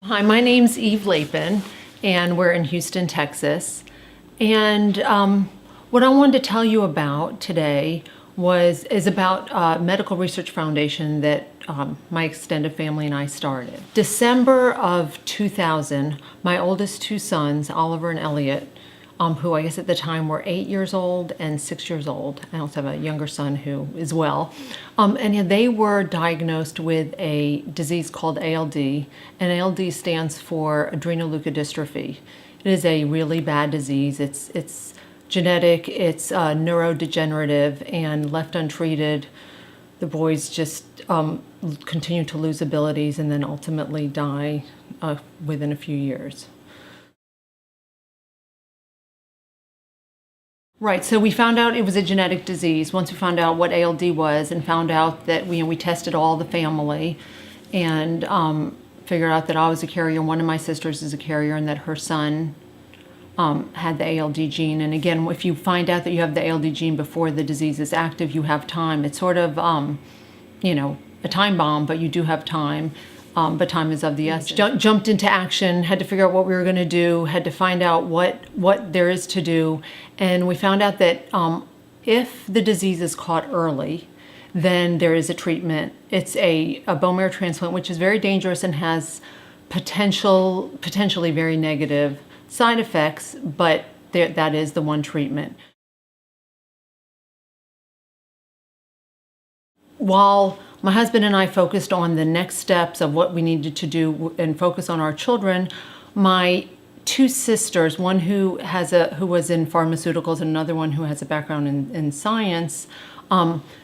Hi, my name's Eve Lapin, and we're in Houston, Texas. And what I wanted to tell you about today is about a medical research foundation that my extended family and I started. December of 2000, my oldest two sons, Oliver and Elliot, who I guess at the time were 8 years old and 6 years old. I also have a younger son who is well. And they were diagnosed with a disease called ALD, and ALD stands for adrenoleukodystrophy. It is a really bad disease. It's genetic, it's neurodegenerative, and left untreated, the boys just continue to lose abilities and then ultimately die within a few years. Right, so we found out it was a genetic disease. Once we found out what ALD was and found out that we tested all the family and figured out that I was a carrier, one of my sisters is a carrier, and that her son had the ALD gene. And again, if you find out that you have the ALD gene before the disease is active, you have time. It's sort of, a time bomb, but you do have time. But time is of the essence. Jumped into action, had to figure out what we were going to do, had to find out what there is to do. And we found out that if the disease is caught early, then there is a treatment. It's a bone marrow transplant, which is very dangerous and has potentially very negative side effects, but that is the one treatment. While my husband and I focused on the next steps of what we needed to do and focus on our children, my two sisters, one who was in pharmaceuticals and another one who has a background in science,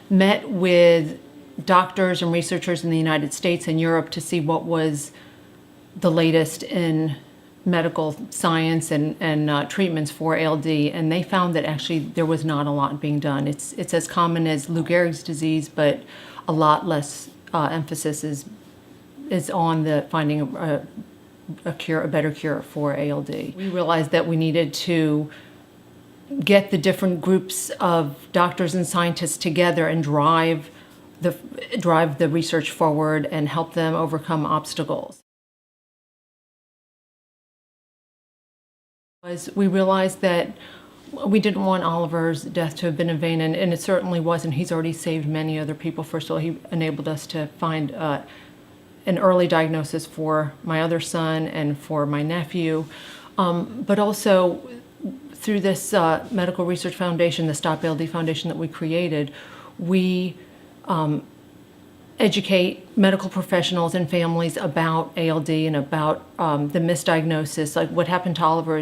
met with doctors and researchers in the United States and Europe to see what was the latest in medical science and treatments for ALD, and they found that actually there was not a lot being done. It's as common as Lou Gehrig's disease, but a lot less emphasis is on the finding a better cure for ALD. We realized that we needed to get the different groups of doctors and scientists together and drive the research forward and help them overcome obstacles. We realized that we didn't want Oliver's death to have been in vain, and it certainly wasn't. He's already saved many other people. First of all, he enabled us to find an early diagnosis for my other son and for my nephew, but also through this medical research foundation, the Stop ALD Foundation that we created, we educate medical professionals and families about ALD and about the misdiagnosis. Like what happened to Oliver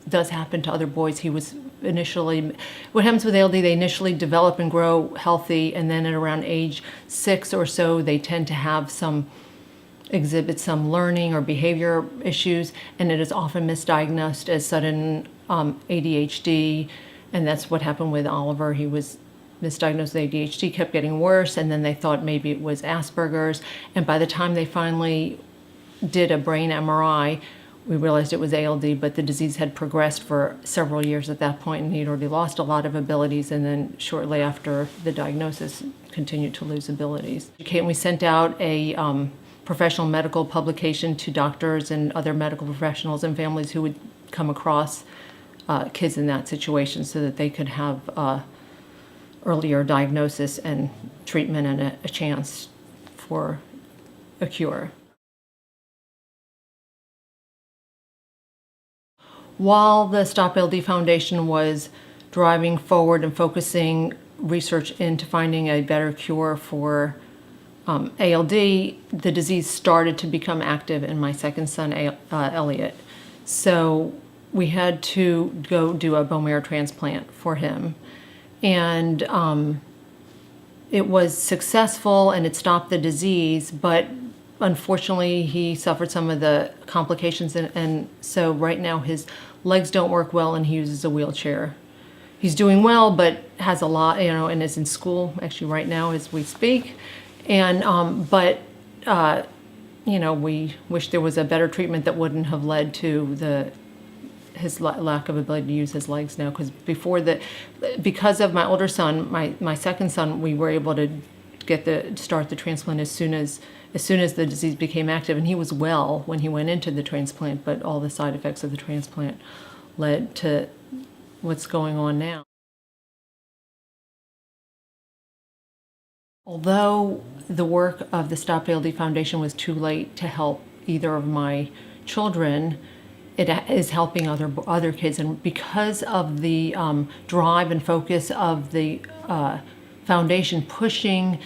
does happen to other boys. What happens with ALD, they initially develop and grow healthy, and then at around age 6 or so, they tend to exhibit some learning or behavior issues, and it is often misdiagnosed as sudden ADHD, and that's what happened with Oliver. He was misdiagnosed with ADHD, kept getting worse, and then they thought maybe it was Asperger's, and by the time they finally did a brain MRI, we realized it was ALD, but the disease had progressed for several years at that point, and he'd already lost a lot of abilities, and then shortly after the diagnosis continued to lose abilities. And we sent out a professional medical publication to doctors and other medical professionals and families who would come across kids in that situation so that they could have earlier diagnosis and treatment and a chance for a cure. While the Stop ALD Foundation was driving forward and focusing research into finding a better cure for ALD, the disease started to become active in my second son, Elliot. So we had to go do a bone marrow transplant for him. And it was successful and it stopped the disease, but unfortunately he suffered some of the complications, and so right now his legs don't work well and he uses a wheelchair. He's doing well, but has a lot, and is in school actually right now as we speak. And we wish there was a better treatment that wouldn't have led to his lack of ability to use his legs now, because because of my older son, my second son, we were able to start the transplant as soon as the disease became active. And he was well when he went into the transplant, but all the side effects of the transplant led to what's going on now. Although the work of the Stop ALD Foundation was too late to help either of my children, it is helping other kids. And because of the drive and focus of the foundation pushing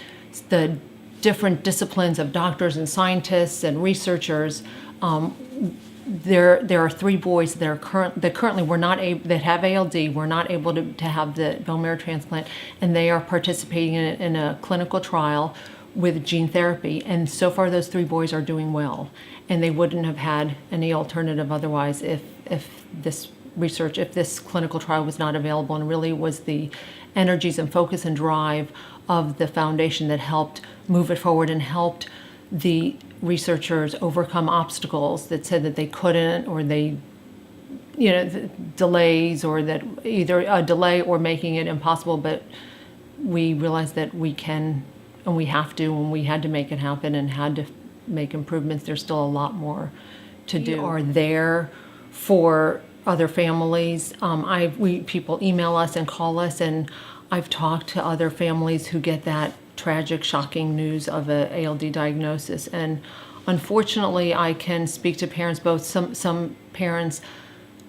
the different disciplines of doctors and scientists and researchers, there are 3 boys that currently were not able, that have ALD, were not able to have the bone marrow transplant, and they are participating in a clinical trial with gene therapy. And so far, those 3 boys are doing well, and they wouldn't have had any alternative otherwise if this clinical trial was not available. And really was the energies and focus and drive of the foundation that helped move it forward and helped the researchers overcome obstacles that said that they couldn't, or they, delays, or that either a delay or making it impossible. But we realized that we can, and we have to, and we had to make it happen and had to make improvements. There's still a lot more to do. We are there for other families. People email us and call us, and I've talked to other families who get that tragic, shocking news of a ALD diagnosis. And unfortunately, I can speak to parents, both some parents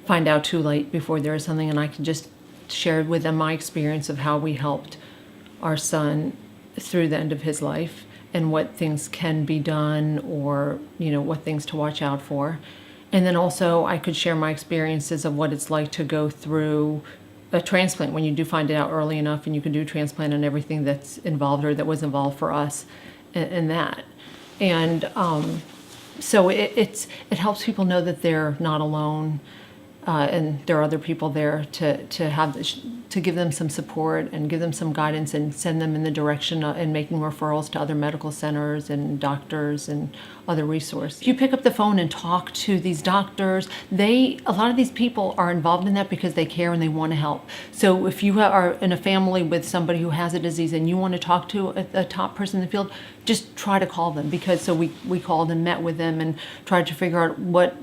find out too late before there is something, and I can just share with them my experience of how we helped our son through the end of his life and what things can be done, or what things to watch out for. And then also I could share my experiences of what it's like to go through a transplant when you do find it out early enough and you can do a transplant, and everything that's involved, or that was involved for us in that. And so it helps people know that they're not alone, and there are other people there to give them some support and give them some guidance and send them in the direction and making referrals to other medical centers and doctors and other resources. If you pick up the phone and talk to these doctors, a lot of these people are involved in that because they care and they want to help. So if you are in a family with somebody who has a disease and you want to talk to a top person in the field, just try to call them. So we called and met with them and tried to figure out what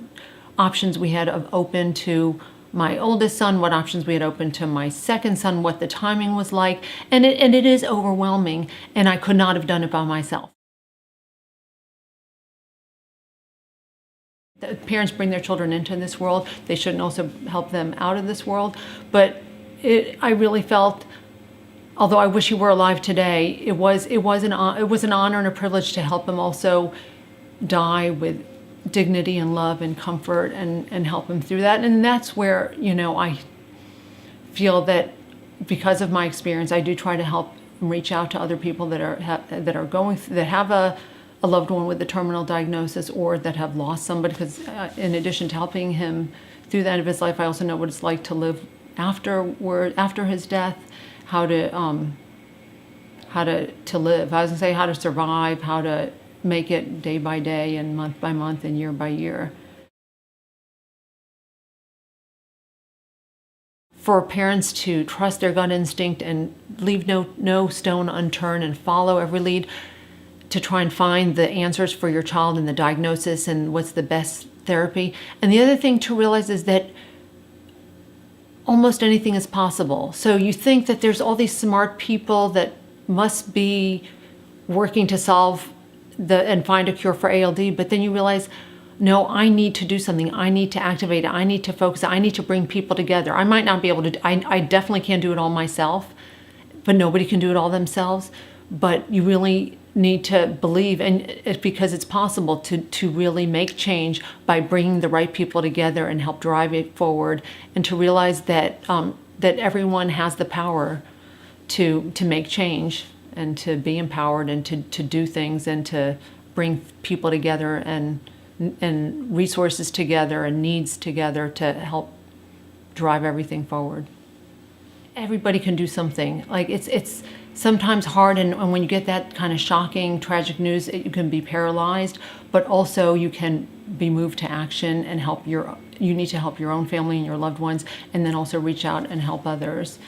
options we had open to my oldest son, what options we had open to my second son, what the timing was like. And it is overwhelming, and I could not have done it by myself. The parents bring their children into this world. They shouldn't also help them out of this world. But I really felt, although I wish he were alive today, it was an honor and a privilege to help him also die with dignity and love and comfort, and help him through that. And that's where, I feel that because of my experience, I do try to help reach out to other people that have a loved one with a terminal diagnosis, or that have lost somebody. Because in addition to helping him through the end of his life, I also know what it's like to live after his death, how to live. I was gonna say how to survive, how to make it day by day and month by month and year by year. For parents to trust their gut instinct and leave no stone unturned and follow every lead to try and find the answers for your child and the diagnosis and what's the best therapy. And the other thing to realize is that almost anything is possible. So you think that there's all these smart people that must be working to solve and find a cure for ALD, but then you realize, no, I need to do something. I need to activate it. I need to focus. I need to bring people together. I might not be able to, I definitely can't do it all myself, but nobody can do it all themselves. But you really need to believe, and it's because it's possible to really make change by bringing the right people together and help drive it forward, and to realize that that everyone has the power to make change, and to be empowered, and to do things, and to bring people together and resources together and needs together to help drive everything forward. Everybody can do something. Like it's sometimes hard, and when you get that kind of shocking, tragic news, you can be paralyzed, but also you can be moved to action and you need to help your own family and your loved ones, and then also reach out and help others.